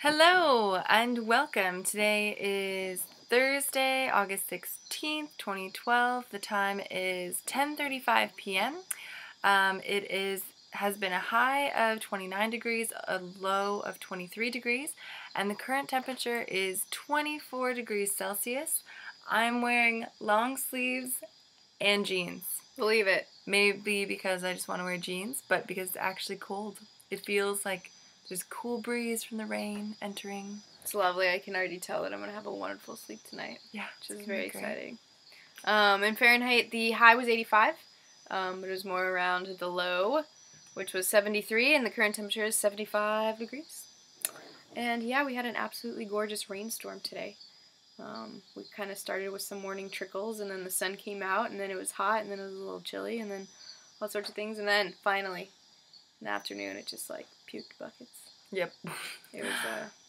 Hello and welcome. Today is Thursday, August 16th, 2012. The time is 10:35 p.m. Has been a high of 29 degrees, a low of 23 degrees, and the current temperature is 24 degrees Celsius. I'm wearing long sleeves and jeans. Believe it. Maybe because I just want to wear jeans, but because it's actually cold. It feels like there's a cool breeze from the rain entering. It's lovely. I can already tell that I'm going to have a wonderful sleep tonight. Yeah. Which is very exciting. In Fahrenheit, the high was 85, but it was more around the low, which was 73, and the current temperature is 75 degrees. And yeah, we had an absolutely gorgeous rainstorm today. We kind of started with some morning trickles, and then the sun came out, and then it was hot, and then it was a little chilly, and then all sorts of things. And then finally, in the afternoon, it just like puked buckets. Yep. It was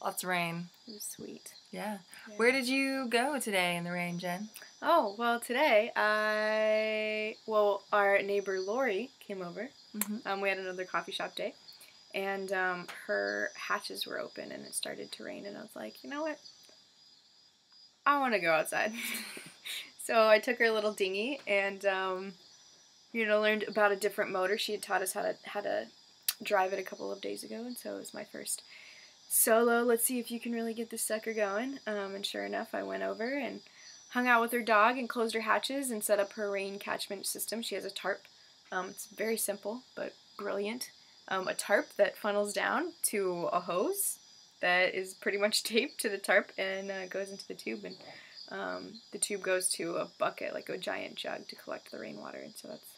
lots of rain. It was sweet. Yeah. Where did you go today in the rain, Jen? Oh, well, today our neighbor Lori came over. Mm-hmm. We had another coffee shop day, and her hatches were open, and it started to rain, and I was like, you know what? I want to go outside. So I took her little dinghy and, learned about a different motor. She had taught us how to drive it a couple of days ago, and so it was my first solo. Let's see if you can really get this sucker going. And sure enough, I went over and hung out with her dog and closed her hatches and set up her rain catchment system. She has a tarp. It's very simple but brilliant. A tarp that funnels down to a hose that is pretty much taped to the tarp and goes into the tube, and the tube goes to a bucket, like a giant jug, to collect the rainwater, and so that's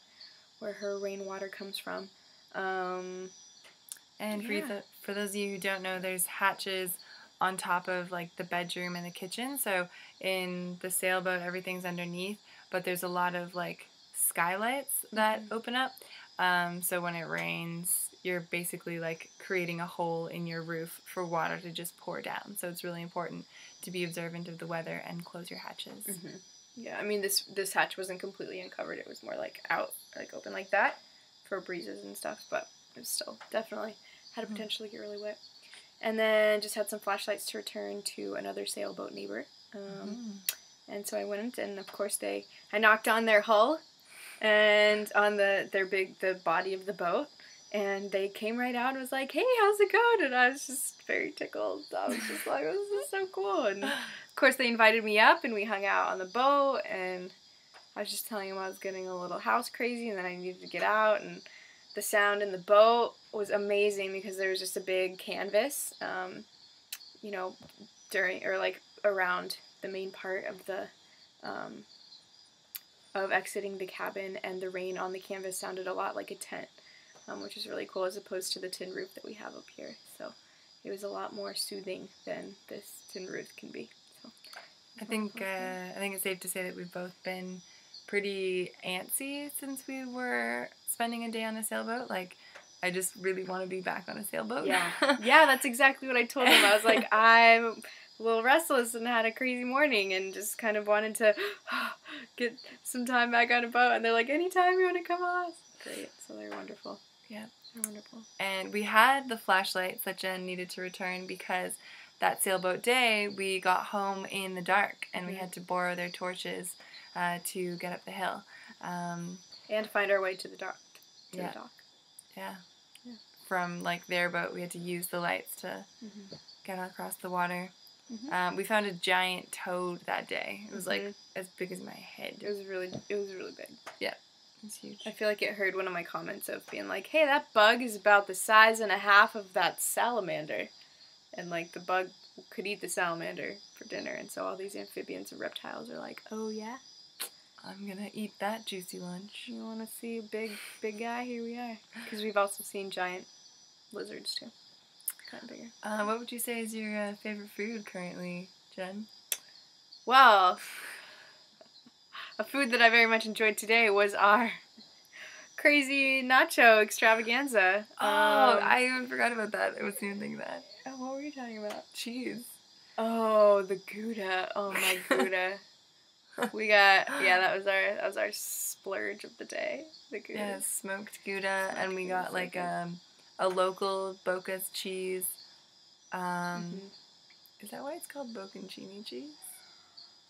where her rainwater comes from. And for those of you who don't know, there's hatches on top of like the bedroom and the kitchen. So in the sailboat, everything's underneath, but there's a lot of like skylights that open up. So when it rains, you're basically like creating a hole in your roof for water to just pour down. So it's really important to be observant of the weather and close your hatches. Mm-hmm. Yeah, I mean this hatch wasn't completely uncovered. It was more like out, like open like that for breezes and stuff, but it was still definitely had a potential to get really wet. And then just had some flashlights to return to another sailboat neighbor. And so I went, and of course I knocked on their hull and on the body of the boat, and they came right out and was like, "Hey, how's it going?" And I was just very tickled. I was just like, "This is so cool." And of course they invited me up, and we hung out on the boat, and I was just telling them I was getting a little house crazy and then I needed to get out, and the sound in the boat was amazing because there was just a big canvas, around the main part of the of exiting the cabin, and the rain on the canvas sounded a lot like a tent, which is really cool as opposed to the tin roof that we have up here. So it was a lot more soothing than this tin roof can be. So I think it's safe to say that we've both been pretty antsy since we were spending a day on a sailboat. Like, I just really want to be back on a sailboat. Yeah, that's exactly what I told them. I was like, I'm a little restless and had a crazy morning and just kind of wanted to get some time back on a boat. And they're like, anytime you want to come on. Great. So they're wonderful. Yeah. They're wonderful. And we had the flashlights that Jen needed to return because that sailboat day we got home in the dark, and we had to borrow their torches to get up the hill. And find our way to the dock. The dock. Yeah. From like their boat, we had to use the lights to get across the water. We found a giant toad that day. It was like as big as my head. It was really big. Yeah, it was huge. I feel like it heard one of my comments of being like, "Hey, that bug is about the size and a half of that salamander," and like the bug could eat the salamander for dinner, and so all these amphibians and reptiles are like, "Oh yeah, I'm gonna eat that juicy lunch." You want to see a big guy? Here we are. Because we've also seen giant lizards too. Kind of bigger. What would you say is your favorite food currently, Jen? Well, a food that I very much enjoyed today was our crazy nacho extravaganza. I even forgot about that. I wasn't even thinking that. Oh, what were you talking about? Cheese. Oh, the Gouda. Oh, my Gouda. We got, that was our splurge of the day. The Gouda. Yeah, smoked Gouda, and we got like a local Boca's cheese Is that why it's called bocconcini cheese?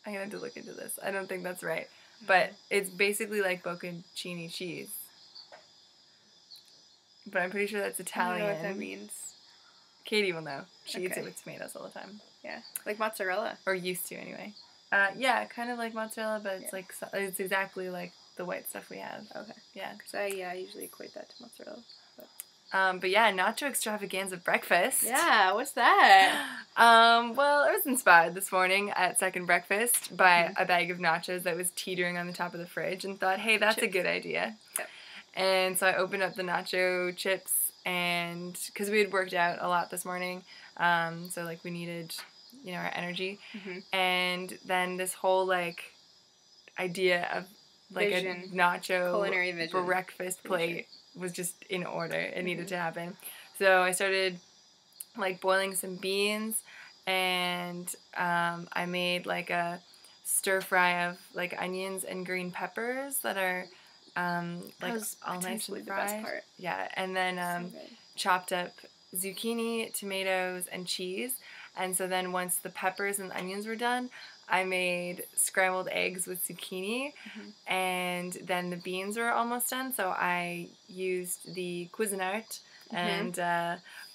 I'm gonna have to look into this. I don't think that's right, but it's basically like bocconcini cheese. But I'm pretty sure that's Italian. I don't know what that means. Katie will know. She eats it with tomatoes all the time. Yeah, like mozzarella. Or used to, anyway. Yeah, kind of like mozzarella, but it's like it's exactly like the white stuff we have. Okay. Yeah. Because I usually equate that to mozzarella. But yeah, nacho extravaganza breakfast. Yeah, what's that? Well, I was inspired this morning at second breakfast by a bag of nachos that was teetering on the top of the fridge and thought, hey, that's a good idea. Yep. And so I opened up the nacho chips and because we had worked out a lot this morning, so like we needed, our energy. And then this whole like idea of like a nacho culinary breakfast plate was just in order. It needed to happen. So I started like boiling some beans and I made like a stir fry of like onions and green peppers that are like all nice and fried. The best part. Yeah, and then chopped up zucchini, tomatoes, and cheese. And so then once the peppers and onions were done, I made scrambled eggs with zucchini, and then the beans were almost done, so I used the Cuisinart and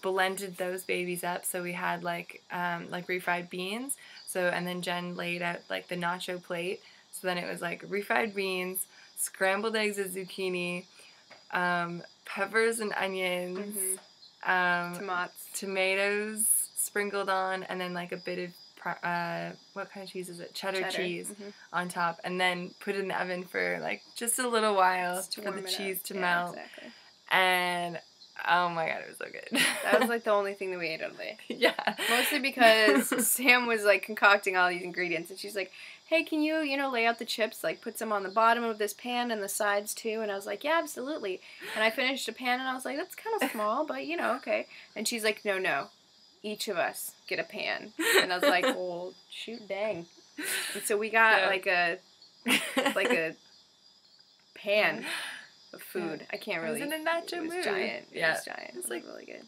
blended those babies up, so we had like refried beans. So and then Jen laid out like the nacho plate, so then it was like refried beans, scrambled eggs with zucchini, peppers and onions, tomatoes sprinkled on, and then like a bit of what kind of cheese is it? Cheddar cheese on top, and then put it in the oven for like just a little while for the cheese to melt. Exactly. And oh my god, it was so good. That was like the only thing that we ate all day. Yeah. Mostly because Sam was like concocting all these ingredients, and she's like, hey, can you, lay out the chips, like put some on the bottom of this pan and the sides too? And I was like, yeah, absolutely. And I finished a pan and I was like, that's kind of small, but okay. And she's like, no. Each of us get a pan. And I was like, well, shoot, dang. And so we got like a pan of food. I can't really. It was in a nacho mood. It was giant. Yeah. It was giant. It was like really good.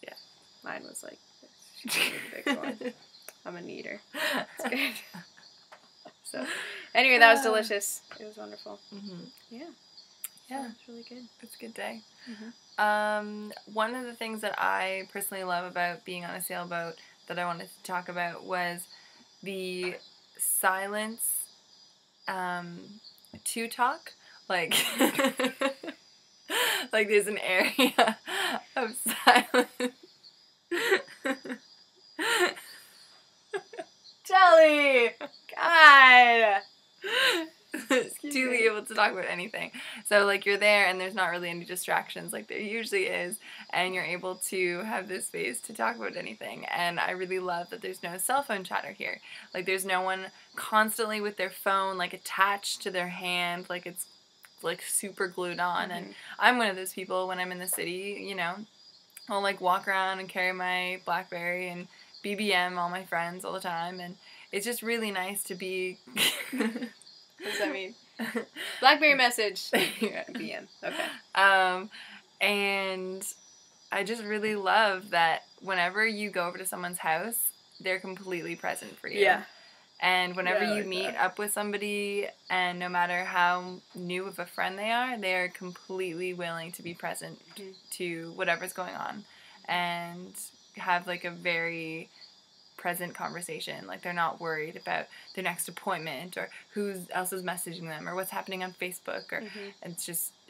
Yeah. Mine was like the big one. I'm an eater. It's good. So anyway, that was delicious. It was wonderful. Yeah. Yeah, it's really good. It's a good day. One of the things that I personally love about being on a sailboat that I wanted to talk about was the silence to talk. Like, like there's an area of silence. Jelly! God! To be able to talk about anything. So like you're there and there's not really any distractions like there usually is, and you're able to have this space to talk about anything. And I really love that there's no cell phone chatter here. Like there's no one constantly with their phone like attached to their hand, like it's like super glued on. And I'm one of those people when I'm in the city, I'll like walk around and carry my BlackBerry and BBM all my friends all the time, and it's just really nice to be what does that mean? BlackBerry message. BM. Okay. And I just really love that whenever you go over to someone's house, they're completely present for you. Yeah. And whenever you meet up with somebody, and no matter how new of a friend they are completely willing to be present to whatever's going on and have like a very present conversation. Like they're not worried about their next appointment or who else is messaging them or what's happening on Facebook, or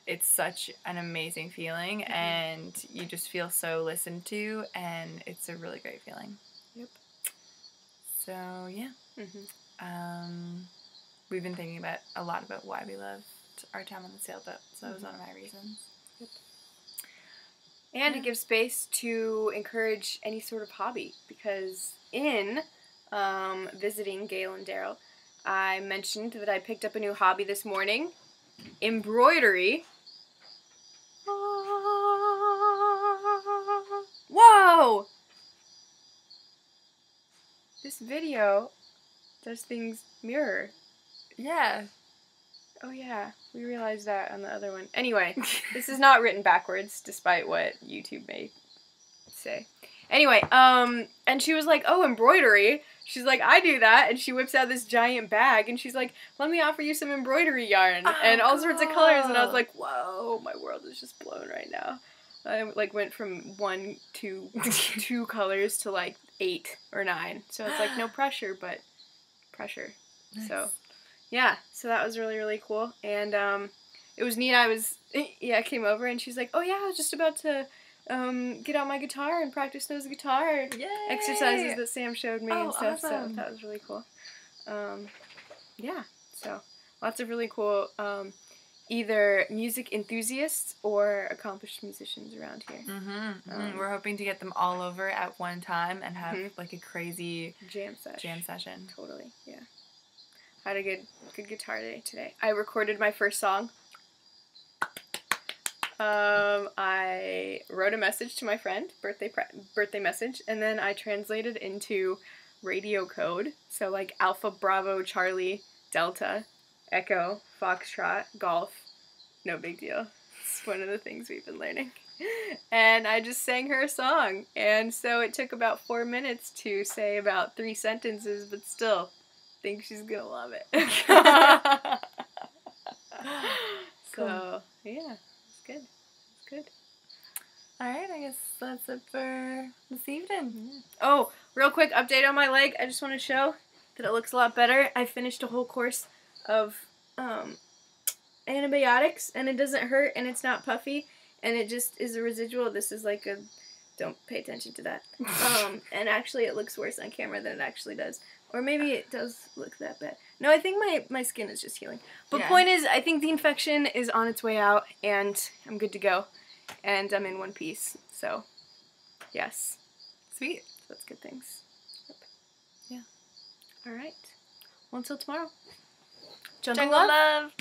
it's such an amazing feeling, and you just feel so listened to, and it's a really great feeling. Yep. So yeah. We've been thinking a lot about why we loved our time on the sailboat, so that was one of my reasons. Yep. And to give space to encourage any sort of hobby, because in visiting Gail and Daryl, I mentioned that I picked up a new hobby this morning, embroidery. Whoa! This video does things mirror. Yeah. Oh yeah, we realized that on the other one. Anyway, this is not written backwards, despite what YouTube may say. Anyway, and she was like, oh, embroidery. She's like, I do that. And she whips out this giant bag, and she's like, let me offer you some embroidery yarn and all sorts of colors. And I was like, whoa, my world is just blown right now. I like went from 1 to 2 colors to like 8 or 9. So it's like no pressure, but pressure. Nice. So yeah, so that was really, really cool. And it was neat. I came over, and she's like, oh yeah, I was just about to get out my guitar and practice those guitar exercises that Sam showed me and stuff. Awesome. So that was really cool. Yeah, so lots of really cool either music enthusiasts or accomplished musicians around here. We're hoping to get them all over at one time and have like a crazy jam session. Totally, yeah. I had a good guitar day today. I recorded my first song. I wrote a message to my friend, birthday message, and then I translated into radio code. So like Alpha, Bravo, Charlie, Delta, Echo, Foxtrot, Golf. No big deal. It's one of the things we've been learning. And I just sang her a song. And so it took about 4 minutes to say about 3 sentences, but still, I think she's gonna love it. So, yeah. Good. It's good. Alright, I guess that's it for this evening. Oh, real quick update on my leg. I just want to show that it looks a lot better. I finished a whole course of antibiotics, and it doesn't hurt, and it's not puffy, and it just is a residual. This is like a... Don't pay attention to that. And actually it looks worse on camera than it actually does. Or maybe it does look that bad. No, I think my skin is just healing. But point is, I think the infection is on its way out, and I'm good to go. And I'm in one piece. So, yes. Sweet. So that's good things. Yep. Yeah. All right. Well, until tomorrow. Jungle love.